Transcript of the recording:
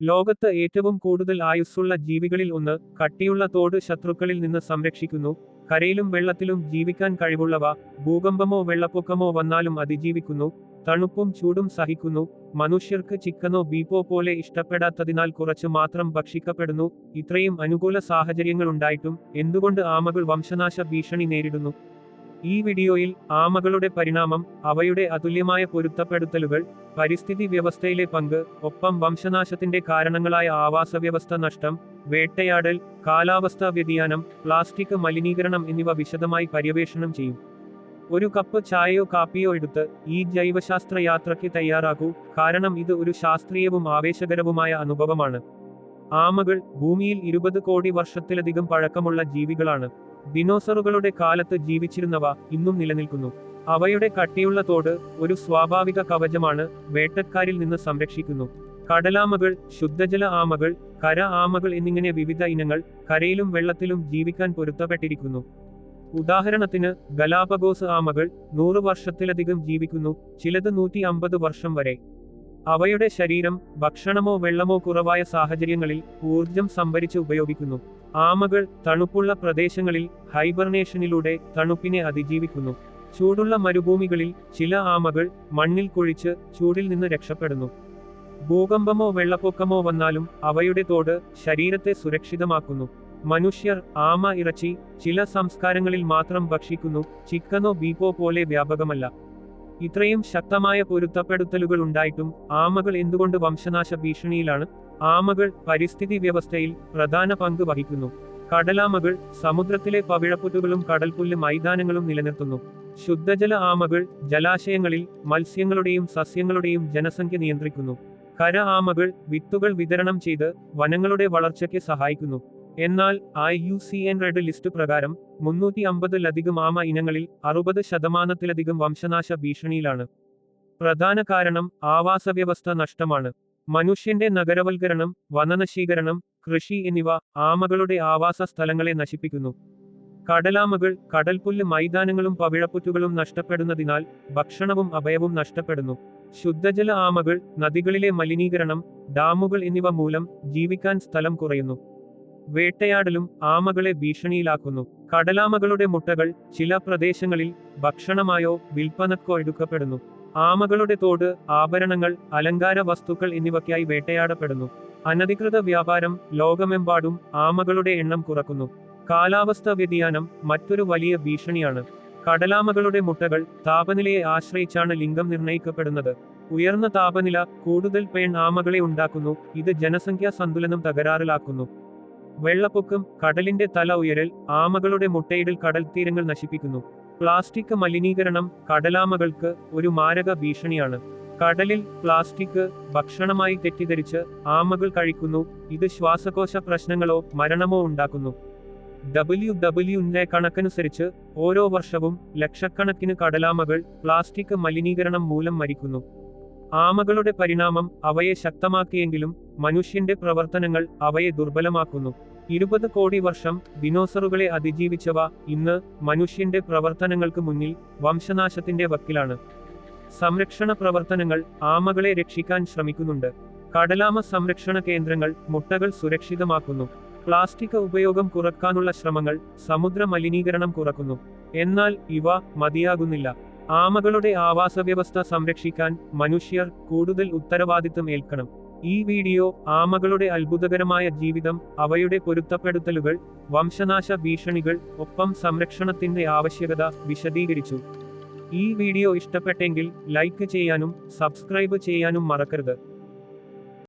ലോകത്ത് ഏറ്റവും കൂടുതൽ ആയുസ്സുള്ള ജീവികളിൽ ഒന്ന്. കട്ടിയുള്ള തോട് ശത്രുക്കളിൽ നിന്ന് സംരക്ഷിക്കുന്നു. കരയിലും വെള്ളത്തിലും ജീവിക്കാൻ കഴിവുള്ളവ. ഭൂകമ്പമോ വെള്ളപ്പൊക്കമോ വന്നാലും അതിജീവിക്കുന്നു. തണുപ്പും ചൂടും സഹിക്കുന്നു. മനുഷ്യർക്ക് ചിക്കനോ ബീഫോ പോലെ ഇഷ്ടപ്പെടാത്തതിനാൽ കുറച്ച് മാത്രം ഭക്ഷിക്കപ്പെടുന്നു. ഇത്രയും അനുകൂല സാഹചര്യങ്ങളുണ്ടായിട്ടും എന്തുകൊണ്ട് ആമകൾ വംശനാശ ഭീഷണി നേരിടുന്നു? ഈ വീഡിയോയിൽ ആമകളുടെ പരിണാമം, അവയുടെ അതുല്യമായ പൊരുത്തപ്പെടുത്തലുകൾ, പരിസ്ഥിതി വ്യവസ്ഥയിലെ പങ്ക്, ഒപ്പം വംശനാശത്തിന്റെ കാരണങ്ങളായ ആവാസവ്യവസ്ഥ നഷ്ടം, വേട്ടയാടൽ, കാലാവസ്ഥാ വ്യതിയാനം, പ്ലാസ്റ്റിക് മലിനീകരണം എന്നിവ വിശദമായി പര്യവേഷണം ചെയ്യും. ഒരു കപ്പ് ചായയോ കാപ്പിയോ എടുത്ത് ഈ ജൈവശാസ്ത്ര യാത്രയ്ക്ക് തയ്യാറാകൂ, കാരണം ഇത് ഒരു ശാസ്ത്രീയവും ആവേശകരവുമായ അനുഭവമാണ്. ആമകൾ ഭൂമിയിൽ 20 കോടി വർഷത്തിലധികം പഴക്കമുള്ള ജീവികളാണ്. ദിനോസറുകളുടെ കാലത്ത് ജീവിച്ചിരുന്നവ ഇന്നും നിലനിൽക്കുന്നു. അവയുടെ കട്ടിയുള്ള തോട് ഒരു സ്വാഭാവിക കവചമാണ്, വേട്ടക്കാരിൽ നിന്ന് സംരക്ഷിക്കുന്നു. കടലാമകൾ, ശുദ്ധജല ആമകൾ, കര ആമകൾ എന്നിങ്ങനെ വിവിധ ഇനങ്ങൾ കരയിലും വെള്ളത്തിലും ജീവിക്കാൻ പൊരുത്തപ്പെട്ടിരിക്കുന്നു. ഉദാഹരണത്തിന് ഗലാപഗോസ് ആമകൾ 100 വർഷത്തിലധികം ജീവിക്കുന്നു, ചിലത് 150 വർഷം വരെ. അവയുടെ ശരീരം ഭക്ഷണമോ വെള്ളമോ കുറവായ സാഹചര്യങ്ങളിൽ ഊർജം സംഭരിച്ച് ഉപയോഗിക്കുന്നു. ആമകൾ തണുപ്പുള്ള പ്രദേശങ്ങളിൽ ഹൈബർനേഷനിലൂടെ തണുപ്പിനെ അതിജീവിക്കുന്നു. ചൂടുള്ള മരുഭൂമികളിൽ ചില ആമകൾ മണ്ണിൽ കുഴിച്ച് ചൂടിൽ നിന്ന് രക്ഷപ്പെടുന്നു. ഭൂകമ്പമോ വെള്ളപ്പൊക്കമോ വന്നാലും അവയുടെ തോട് ശരീരത്തെ സുരക്ഷിതമാക്കുന്നു. മനുഷ്യർ ആമ ഇറച്ചി ചില സംസ്കാരങ്ങളിൽ മാത്രം ഭക്ഷിക്കുന്നു, ചിക്കനോ ബീഫോ പോലെ വ്യാപകമല്ല. ഇത്രയും ശക്തമായ പൊരുത്തപ്പെടുത്തലുകൾ ഉണ്ടായിട്ടും ആമകൾ എന്തുകൊണ്ട് വംശനാശ ഭീഷണിയിലാണ്? ആമകൾ പരിസ്ഥിതി വ്യവസ്ഥയിൽ പ്രധാന പങ്ക് വഹിക്കുന്നു. കടലാമകൾ സമുദ്രത്തിലെ പവിഴപ്പുറ്റുകളും കടൽപ്പുല്ല് മൈതാനങ്ങളും നിലനിർത്തുന്നു. ശുദ്ധജല ആമകൾ ജലാശയങ്ങളിൽ മത്സ്യങ്ങളുടെയും സസ്യങ്ങളുടെയും ജനസംഖ്യ നിയന്ത്രിക്കുന്നു. കര ആമകൾ വിത്തുകൾ വിതരണം ചെയ്ത് വനങ്ങളുടെ വളർച്ചയ്ക്ക് സഹായിക്കുന്നു. എന്നാൽ IUCN റെഡ് ലിസ്റ്റ് പ്രകാരം 350-ലധികം ആമ ഇനങ്ങളിൽ 60% വംശനാശ ഭീഷണിയിലാണ്. പ്രധാന കാരണം ആവാസവ്യവസ്ഥ നഷ്ടമാണ്. മനുഷ്യന്റെ നഗരവൽക്കരണം, വനനശീകരണം, കൃഷി എന്നിവ ആമകളുടെ ആവാസ സ്ഥലങ്ങളെ നശിപ്പിക്കുന്നു. കടലാമകൾ കടൽപ്പുല്ല് മൈതാനങ്ങളും പവിഴപ്പുറ്റുകളും നഷ്ടപ്പെടുന്നതിനാൽ ഭക്ഷണവും അഭയവും നഷ്ടപ്പെടുന്നു. ശുദ്ധജല ആമകൾ നദികളിലെ മലിനീകരണം, ഡാമുകൾ എന്നിവ മൂലം ജീവിക്കാൻ സ്ഥലം കുറയുന്നു. വേട്ടയാടലും ആമകളെ ഭീഷണിയിലാക്കുന്നു. കടലാമകളുടെ മുട്ടകൾ ചില പ്രദേശങ്ങളിൽ ഭക്ഷണമായോ വിൽപ്പനക്കോ എടുക്കപ്പെടുന്നു. ആമകളുടെ തോട് ആഭരണങ്ങൾ, അലങ്കാര വസ്തുക്കൾ എന്നിവയ്ക്കായി വേട്ടയാടപ്പെടുന്നു. അനധികൃത വ്യാപാരം ലോകമെമ്പാടും ആമകളുടെ എണ്ണം കുറക്കുന്നു. കാലാവസ്ഥാ വ്യതിയാനം മറ്റൊരു വലിയ ഭീഷണിയാണ്. കടലാമകളുടെ മുട്ടകൾ താപനിലയെ ആശ്രയിച്ചാണ് ലിംഗം നിർണ്ണയിക്കപ്പെടുന്നത്. ഉയർന്ന താപനില കൂടുതൽ പെൺ ആമകളെ ഉണ്ടാക്കുന്നു, ഇത് ജനസംഖ്യാ സന്തുലനം തകരാറിലാക്കുന്നു. വെള്ളപ്പൊക്കം, കടലിന്റെ തല ഉയരൽ, ആമകളുടെ മുട്ടയിടൽ കടൽ തീരങ്ങൾ നശിപ്പിക്കുന്നു. പ്ലാസ്റ്റിക് മലിനീകരണം കടലാമകൾക്ക് ഒരു മാരക ഭീഷണിയാണ്. കടലിൽ പ്ലാസ്റ്റിക് ഭക്ഷണമായി തെറ്റിദ്ധരിച്ച് ആമകൾ കഴിക്കുന്നു, ഇത് ശ്വാസകോശ പ്രശ്നങ്ങളോ മരണമോ ഉണ്ടാക്കുന്നു. WWF കണക്കനുസരിച്ച് ഓരോ വർഷവും ലക്ഷക്കണക്കിന് കടലാമകൾ പ്ലാസ്റ്റിക് മലിനീകരണം മൂലം മരിക്കുന്നു. ആമകളുടെ പരിണാമം അവയെ ശക്തമാക്കിയെങ്കിലും മനുഷ്യന്റെ പ്രവർത്തനങ്ങൾ അവയെ ദുർബലമാക്കുന്നു. 20 കോടി വർഷം ദിനോസറുകളെ അതിജീവിച്ചവ ഇന്ന് മനുഷ്യന്റെ പ്രവർത്തനങ്ങൾക്ക് മുന്നിൽ വംശനാശത്തിന്റെ വക്കിലാണ്. സംരക്ഷണ പ്രവർത്തനങ്ങൾ ആമകളെ രക്ഷിക്കാൻ ശ്രമിക്കുന്നുണ്ട്. കടലാമ സംരക്ഷണ കേന്ദ്രങ്ങൾ മുട്ടകൾ സുരക്ഷിതമാക്കുന്നു. പ്ലാസ്റ്റിക് ഉപയോഗം കുറയ്ക്കാനുള്ള ശ്രമങ്ങൾ സമുദ്ര മലിനീകരണം കുറക്കുന്നു. എന്നാൽ ഇവ മതിയാകുന്നില്ല. ആമകളുടെ ആവാസവ്യവസ്ഥ സംരക്ഷിക്കാൻ മനുഷ്യർ കൂടുതൽ ഉത്തരവാദിത്തം ഏൽക്കണം. ഈ വീഡിയോ ആമകളുടെ അത്ഭുതകരമായ ജീവിതം, അവയുടെ പൊരുത്തപ്പെടുത്തലുകൾ, വംശനാശ ഭീഷണികൾ, ഒപ്പം സംരക്ഷണത്തിന്റെ ആവശ്യകത വിശദീകരിച്ചു. ഈ വീഡിയോ ഇഷ്ടപ്പെട്ടെങ്കിൽ ലൈക്ക് ചെയ്യാനും സബ്സ്ക്രൈബ് ചെയ്യാനും മറക്കരുത്.